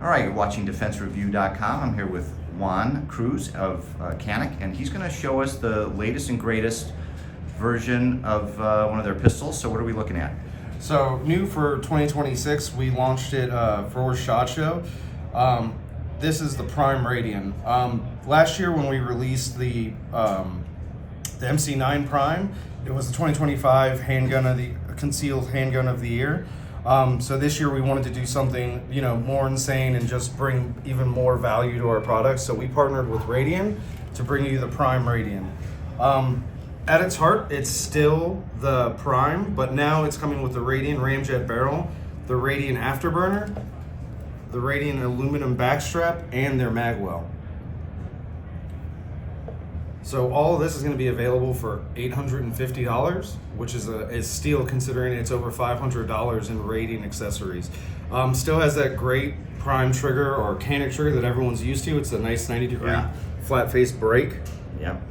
All right, you're watching DefenseReview.com. I'm here with Juan Cruz of Canik, and he's going to show us the latest and greatest version of one of their pistols. So what are we looking at? So new for 2026, we launched it for SHOT Show. This is the Prime Radian. Last year when we released the MC9 Prime, it was the 2025 handgun of the concealed handgun of the year. So this year we wanted to do something, more insane and just bring even more value to our products. So we partnered with Radian to bring you the Prime Radian. At its heart, it's still the Prime, but now it's coming with the Radian Ramjet barrel, the Radian Afterburner, the Radian aluminum backstrap, and their Magwell. So all of this is going to be available for $850, which is steal considering it's over $500 in Radian accessories. Still has that great Prime trigger or Canik trigger that everyone's used to. It's a nice 90-degree flat face break. Yep.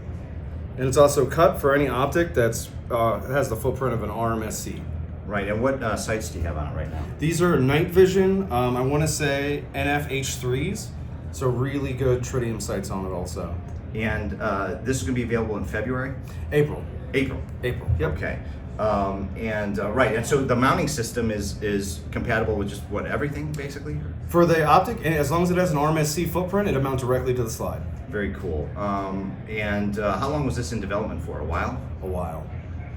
And it's also cut for any optic that's has the footprint of an RMSC. Right, and what sights do you have on it right now? These are night vision, I want to say NF-H3s, so really good tritium sights on it also. And this is going to be available in February? April. April. Yep. Okay. Right, and so the mounting system is compatible with just everything basically? For the optic, as long as it has an RMSC footprint, it'll mount directly to the slide. Very cool. How long was this in development for? A while? A while.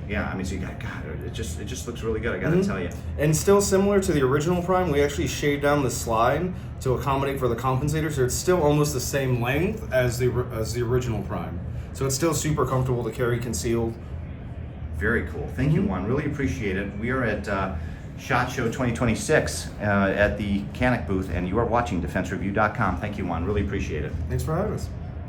Yeah, I mean, so you got, God, it just looks really good, I gotta tell you. And still similar to the original Prime, we actually shaved down the slide to accommodate for the compensator, so it's still almost the same length as the original Prime. So it's still super comfortable to carry concealed. Very cool. Thank you, Juan. Really appreciate it. We are at SHOT Show 2026 at the Canik booth, and you are watching DefenseReview.com. Thank you, Juan. Really appreciate it. Thanks for having us.